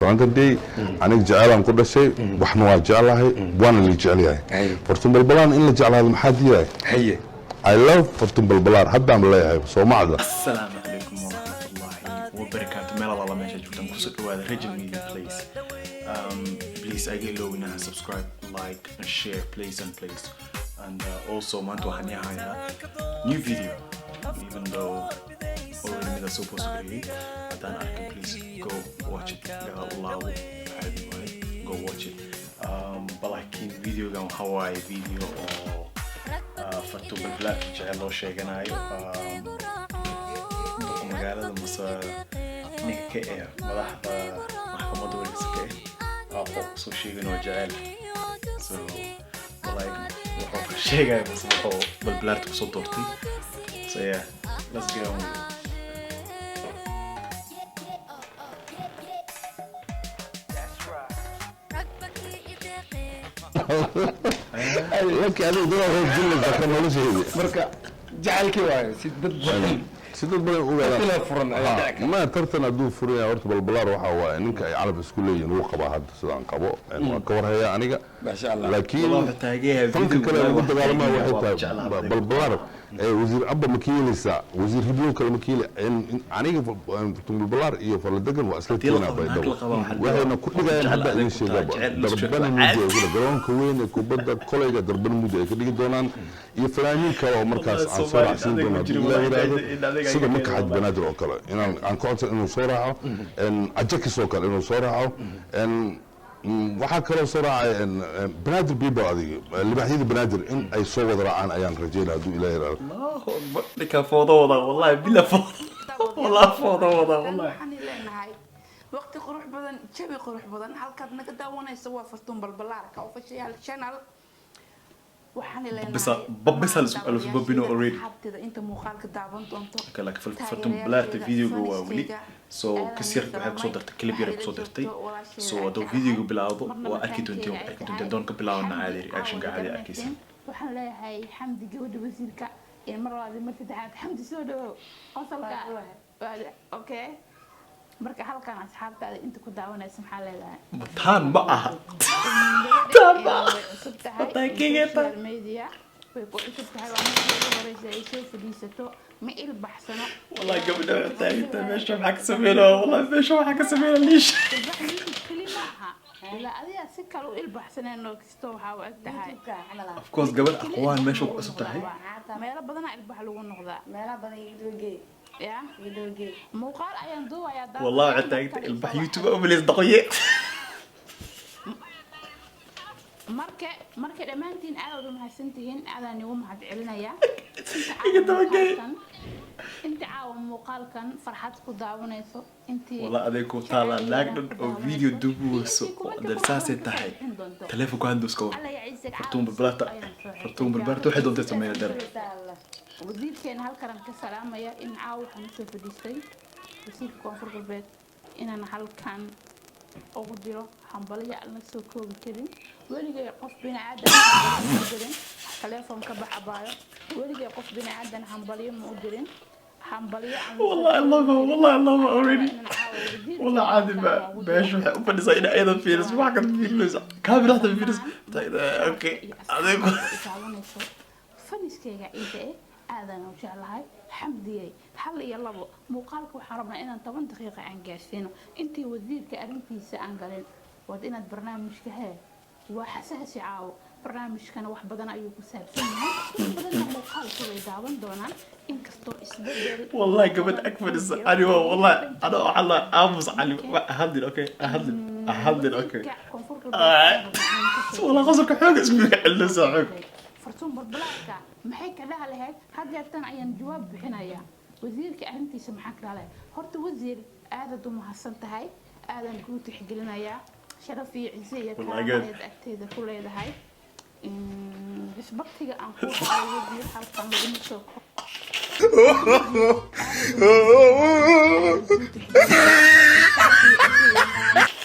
فانت دي انا جعل ان كل شيء وحنا جعلها وانا اللي جعلها فرتم بالبلان ان جعلها المحاديه هي I love فرتم بالبلان حتى اعمل لها سو ما عدا السلام عليكم ورحمة الله وبركاته ميل الله ما جبتم كسر هذا رجل ميديا بليز please I get low now subscribe like and share please and also ما انتوا هنيها new video even though already that's supposed to be then I can please go watch it Allah go watch it but like in video قام Hawaii video or فتو بالبلاك جعل له شيء جناي مقالة مصر نكئة ملاحظة محكمة دولة سكئة أبو سوشي جنوا جعل so like وحوك شيء جاي بس وحوك بالبلاك بصوتورتي so yeah let's get on with it. لك هذه دولة الجنة ذكر ولا شيء مركا جعلك واي سيدد بدن ولا كلا فرن ما ترتنا دو فريا horta balbalaar waxa waa ninka ay calab isku leeyihiin uu qaba hadda sidaan qabo waa ka warhaya aniga ما شاء الله laakiin والله taageeyaa fanka kale ugu dagaalama waxay jeclaa tahay balbalaar wasiir abba makiilisa wasiir hiblo kale makiil aniga balbalaar iyo farladegan waa isla tiina baydhabo waxayna ku dhigayaan hadda in sheegaba darbana muddo ugu garoonka weyn ee kubadda kolayga darbana muddo ay ka dhigi doonaan iyo fanaaniin kale oo markaas aan soo raacsin doonaa sida marka xaj banaadir oo kale inaan aan ku codsan inuu soo raaco ajakis oo kale inuu soo raaco waxaa kaloo soo raacay banaadir biiba adiga libaaxyada banaadir in ay soo wada raacaan ayaan rajeynaa hadduu ilaahay raado الله أكبر لك فوضى والله بلا فوضى والله فوضى والله وقت قروح بدن شبي قروح بدن halkaad naga daawanayso waa fartuun balbalaarka oo fashiyaal channel waxaan ilaahay بس الأسبوع already حبتida inta muuqaalka daawan doonto كلا كفل فتون بلارت فيديو جوا ولي سو كسر بحق صدرت كليب يرك صدرتي سو دو فيديو بلاوضو وأكيد أنتي دون كبلاونا عادي رياكشن قاعد أكيد waxaan leeyahay xamdi gabadha wasiirka ee mar labaad mar saddexaad xamdi soo dhawo qosolka okay marka halkan asxaabtaada inta ku daawanaysa maxaa leedahay تان بقى social media way ku cusub tahay waa markii ugu horreysay ay soo fadhiisato ma il baxsano والله قبل تاعي ماشي معك سمينا والله ماشي معك سمينا ليش kalimaha ila adiga si kale u il baxsaneen oo kisto waxa uu ag tahay of course قبل أقوال ماشي وقصب تاعي meelo badan il bax lagu noqdaa meelaha badan idooge ya idooge muuqaal ayaan duubayaa والله عتاقت البح يوتيوب أبليس دقيق marka dhamaantiin aad u mahadsantihiin aadaan ugu mahad celinaya inta caawa muuqaalkan farxad ku daawanayso intii والله أديكو طالع لاقدن أو فيديو دوبوسو درساسة تحي تلفو كهندوس كور فرتون بالبلاطة فرتون بالبلاطة واحد وانت تسمينا درب wasiirkeena halkan ka salaamaya in caawa waxaan soo fadhiistay wasiirka koonfurta beed inaan halkan ugu diro hambaliya aan soo koobi karin weligay qof bini'aadan ma dirin telefoon ka baxabayo weligay qof bini'aadan hambaliyo ma u dirin hambaliyo والله الله already والله عادي باش وفنسا إلى أيضا فيروس ما كان فيروس كامل واحدة فيروس أوكي أديكو faniskayga inta aadan u jeclahay xamdiyay hal iyo labo muuqaalka waxaan rabnaa inaan 10 daqiiqo aan gaarsiino intii wasiirka arintiisa aan galin wad inaad barnaamijka waa xasaasi caawo barnaamijkana wax badan ayuu ku saabsan yahay badan muuqaalka way daawan doonaan inkastoo isbedel والله قبل أكفر السعادة والله أنا والله أمس علي أهدل أوكي أهدل أوكي والله قصرك حاجة اسمه إلا ساعك فرتون بالبلاكة maxay ka dhaha lahayd had yeertan ayaan jawaab bixinaya wasiirka arintiisa maxaa ka dhahay horta wasiir aad u mahadsan tahay aadan ku tixgelinaya sharaf iyo ciise iyo karaamad agteeda ku leedahay isbaqtiga aan ku hayo wasiir halkan lagu soo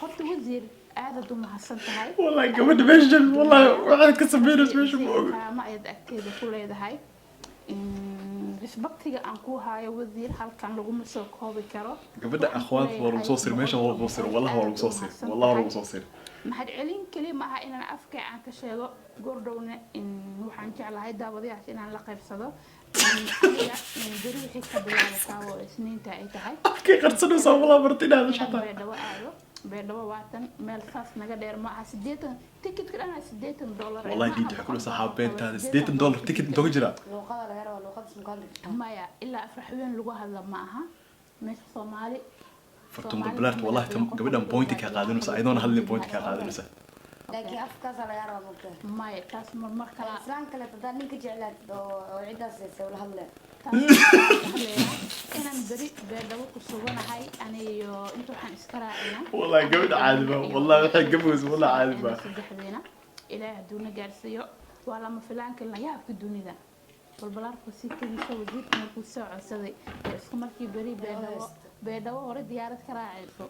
horta wasiir aad u mahadsan tahay والله قبل بيشن والله واحد كسبينس ماشي ما أيد أكيد كل هذا هاي disbaktiga aan ku hayo wasiir halkan laguma soo koobi karo gabadha akhwaanka waa lagu soo sir meesha waa lagu sir wallahi waa lagu soo sir wallahi waa lagu soo sir maxad celin kali ma aha inaan afka aan ka sheego gordowna in waxaan jeclahay daawadayaasha inaan la qaybsado aniga beri wixii ka bilaabataa oo isniinta ay tahay afkay qarsanaysaa wallahi martina hada shaqada beedhawo waatan meel saas naga dheer ma aha 80 tikitka dhana $80 wallahi diinta waxa ku saxaa beentaada $80 ticket inta ku jira luqada la yaro luqada Soomaaliga maya ilaa afraxween lagu hadla ma aha meesha Soomaali fartum bilbalaart wallahi tam gabadhan point ka qaadanaysa aydoon hadlin point ka qaadanaysa laakiin afkaas la yaro mugta maya taas mar kala islaan kale tada ninka jeclaad oo ciidaas ay wada hadleen inaan beri beedhawo ku suganahay aniyo inta waxaan iska raacina wallahi gabadha caadiba wallahi waxay gaboos wallahi caadiba saddexdeena ilaahay haduuna gaarsiiyo waa lama filaanka la yaabka dunida balbalaarku si kadiisa wasiirka markuu soo codsaday isku markii beri beedhawo hore diyaarad ka raacayso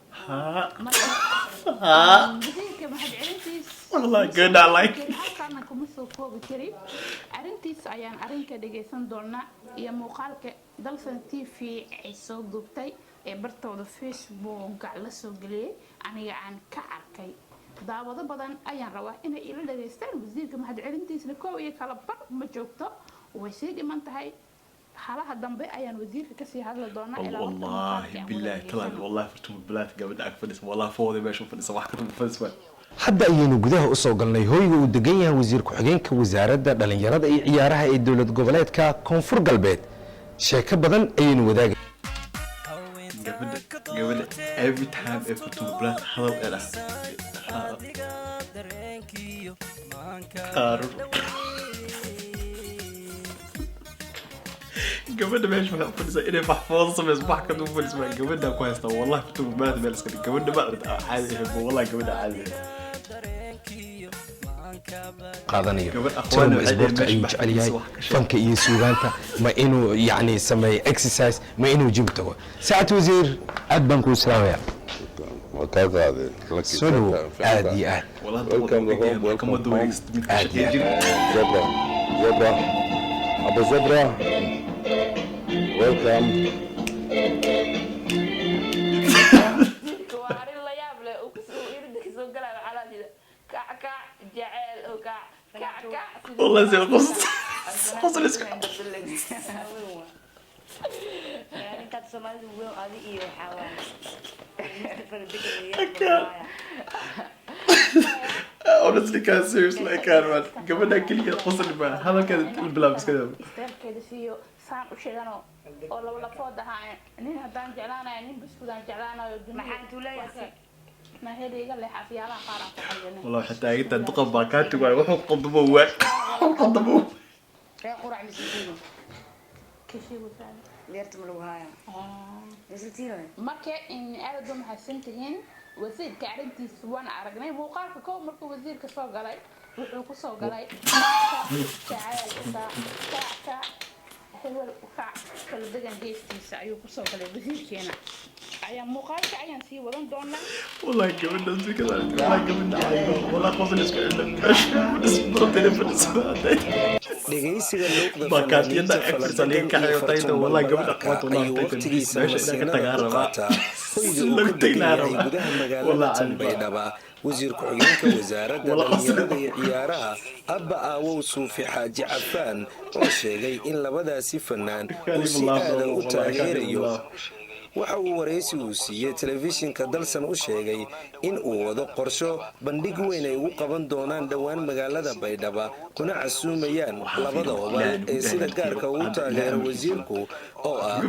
wasiirka maxad celintiis wallahi gabadha like halkaana kuma soo koobi karin arrintiis ayaan arrinka dhageysan doonaa iyo muuqaalka dalsan TV ay soo gubtay ee bartooda Facebook la soo geliyay aniga aan ka arkay daawado badan ayaan rabaa inay ila dhageystaan wasiirka maxad celintiisna koob iyo kala bar ma joogto way sii dhiman tahay xalaha dambe ayaan wasiirka ka sii hadla doonaa ilaa wallahi billahi talaad wallahi fartum billahi gabadha ag fadhis wallahi fooday meesha fadhis wax ka fadhis hadda ayaynu gudaha u soo galnay hoyga uu degan yahay wasiir ku-xigeenka wasaaradda dhalinyarada iyo ciyaaraha ee dowlad goboleedka koonfur galbeed sheeko badan ayaynu wadaagay gabadha every time ee fartum billahi hadal ee gabadha meesha waxay fadhisaa inay maxfoodo samayso wax ka duu fadhiso gabadha ku haysta wallahi fartum billahi meel iska gabadha ma caadi ah wallahi gabadha caadi qaadanayo toom isboortka ayuu jecel yahay fanka iyo suugaanta ma inuu yacni sameeyo exercise ma inuu jim tago saacad wasiir aad baan kuu salaamaya soo dhowo aad iyo aad Abu Zebra, welcome. والله زي القصة قصة الاسكت يعني كانت Soomaalidu weyn adi iyo xawaan honestly can't seriously I can't man gabadha kaliya qosol ba hadalka bilaa iska dab isteerkeeda fiyo saan u sheegano oo laba lafood ahaa nin hadaan jeclaanayo nin biskuudaan jeclaanayo maxaan tuleeyahay ma heliga leh afyaalaha qaar aan ku xallinay والله حتى أنت تقف باكات وحط قدمه واحد قدمه ree qurac misiin kishii wufaan leerta malugaya misiin marka in aad u mahadsantihiin wasiirka arrintiisa waan aragnay muuqaalka koob markuu wasiirka soo galay wuxuu ku soo galay kala degan geestiisa ayuu ku soo galay wasiirkeena ayaan muuqaalka ayaan sii wadan doonaa والله قبل نفسي كذا والله قبل نعيبه والله قصدي اسكت dhegaysiga luuqda باكاتيدا اكسلين كحيوتayda والله قبل اقوات والله waqtigiisa meesha ka tagaaraba والله Baydhaba wasiir ku-xigeenka wasaaradda dhalinyarada iyo ciyaaraha abba aawow suufi xaaji cafaan oo sheegay in labadaasi fanaan uu si aadan u taageerayo waxa uu waraysi uu siiyey telefishinka dalsan u sheegay in uu wado qorsho bandhig weyn ay ugu qaban doonaan dhowaan magaalada Baydhaba kuna casuumayaan labada oday ee sida gaarka ugu taageera wasiirku oo ah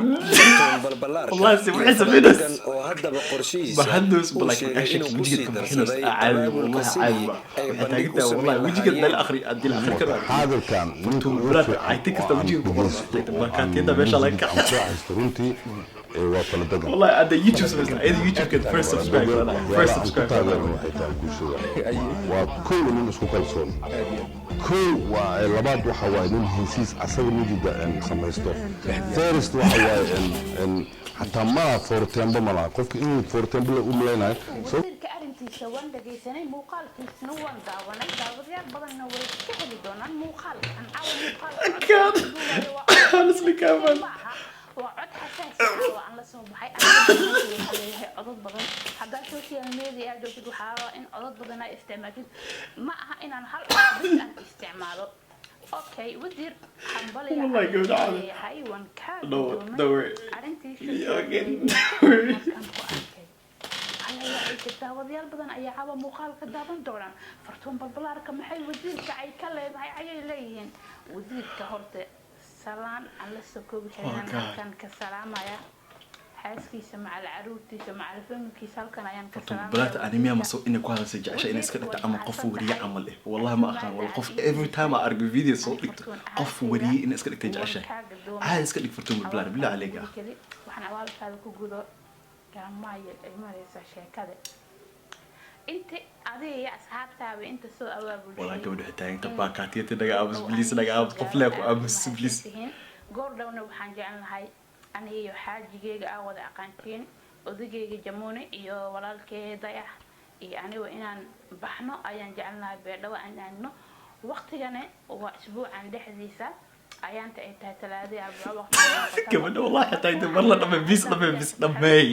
balbalaar oo haddaba qorshihiisa بحدث بلاك عشق وجهك محنوس عالم والله عالم وحتاجت والله وجهك ده الاخر ادي الاخر كده هذا كان انتم بلاد عيتك وجهك باكاتيدا meesha laga kaco runtii waa kala dagan والله ادي يوتيوب سبسكرايب اي يوتيوب كده فيرست سبسكرايب فيرست سبسكرايب waa kow nin isku kalsoon kow waa labaad waxa waaye nin hesiis asaga midida samaysto first waxa waaye حتى ما فورتين بملا قفك إنه فورتين بلا أملينا arintiisa waan dhagaysanay muuqaalkiisna waan daawanay daawadayaal badanna way ka heli doonaan muuqaalkan honestly can't man waa cod xasaasi ah oo aan la soo baxay leeyahay codad badan hadda social media joogtid waxaa in codad badan ay isticmaashid ma aha inaan hal cod aan isticmaalo okay wasiir xambal yahay waan ka doonay arintiisa daawadayaal badan ayaa caba muuqaalka daawan doonaan fartuun balbalaarka maxay wasiirka ay ka leedahay ayay leeyihiin wasiirka horta salaan aan la soo koobi karin halkan ka salaamaya xaaskiisa macal caruurtiisa macal familkiisa halkan ayaan ka salaamaya balaata anime ma soo inay ku hadashay jecesha inay iska dhigto ama qof wariye camal eh wallahi ma aqaan wal qof every time I argue video soo dhigto qof wariye inay iska dhigto jecesha aad iska dhig fartuun balbalaar bilaa aleega waxaan awaalkaada ku gudo garamayay ay maraysa sheekada inta adiga iyo asxaabtaaba inta soo awaabulay wallahi gabadha xitaa inta baakaatiyada naga aamus please naga aamus qof leh ku aamus please goor dhawna waxaan jeclahay aniga iyo xaajigeyga aan wada aqaantiin odageyga jamuune iyo walaalkeeda ah iyo aniga inaan baxno ayaan jeclahay beedhawa aan aadno waqtigana waa isbuucan dhexdiisa ayaanta ay tahay talaadii arbaco waqti gabadha wallahi xitaa inta mar la dhamay bis dhamay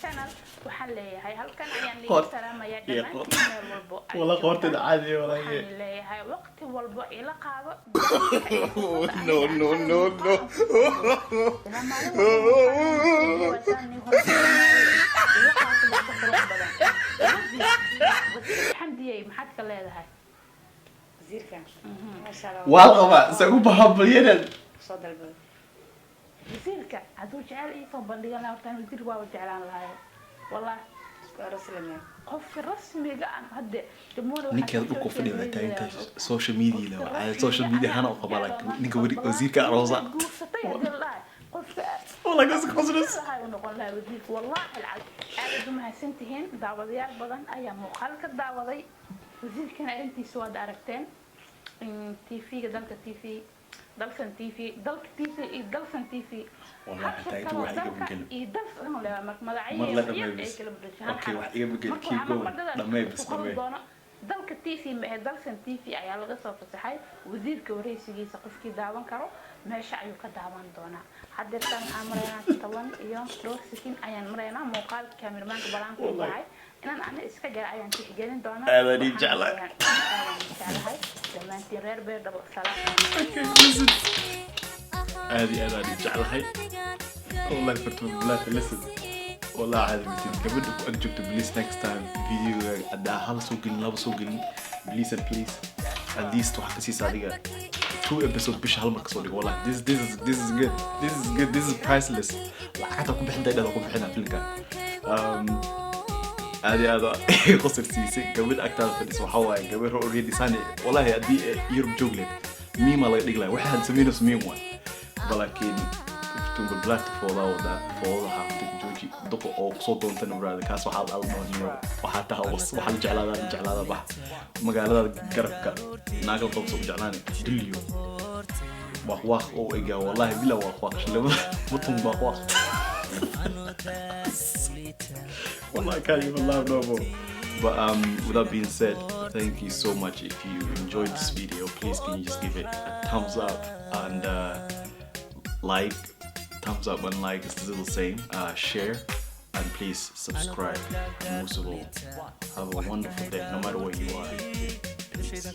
channel waxaan leeyahay halkan ayaan leeyahay salaamaya dhammaan meel walbo wala qortida caadi wala leeyahay waqti walbo ila qaado no xamdiyay maxaad ka leedahay wasiirkan masha Allah waa qaba sagu bahabaliyeen soo dalbay wasiirka haduu jecel ii soo bandhigan lahaa tan wasiir waa jeclaan lahaa wallahi rasmiga qof rasmiga aan hadda jamuuna ninka uu ku fadhiyo taayinta social media la waa social media hana u qabala ninka wasiirka aroosa والله قصدك قصدك هاي ونقول لها وزير والله العظيم أنا ما سنتهين دعوة بدن أيام مخالك الدعوة وزير كان أنتي سوى داركتين تيفي دلك تيفي دلسن تيفي دلك تيفي دلسن تيفي والله حتى يتوه حاجة بقول يدلسن لا مدعية مرة لما يبس أوكي واحد يبقى كيف جول لما يبس لما dalka TV ma dalsan TV ayaa laga soo fasaxay wasiirka wareysigiisa qofkii daawan karo meesha ayuu ka daawan doonaa hadda tan amarayna 10 iyo 2 sekin ayaan mareynaa muuqaalka kaamiramanka balaanka u baxay inaan ana iska jar ayaan tixgelin doonaa aadani jeclay dhammaantiin reer beerdhabo salaam aadani jeclay wallahi fartuun balaat listen والله عادي قبل أجبت بليز next time فيديو أداء هل سوقين لا بسوقين بليز and please at least واحد سي صادقة 2 episodes بيش هالمقصود والله this is good this is priceless لا حتى أكون بحنا إذا أكون بحنا في الكان هذا قصر سيسي قبل أكتر في الاسم حواي قبل already ساني والله أدي يوروب جوجلت ميم الله يقلق واحد سمينه سمين وان ولكن تقول بلاك فوضى حافتك جوجي دقو أو صوت وانتن براد كاس وحال ألمانيو وحتى هوس وحال جعلها بح مقالة قربك ناقل طبصو جعلاني دليو واخ أو إيجا والله بلا واخ شلو بطن واخ والله كان والله no but without being said thank you so much if you enjoyed this video please can you just give it a thumbs up and like thumbs up and like is still the same share and please subscribe and most of all have a wonderful day no matter where you are peace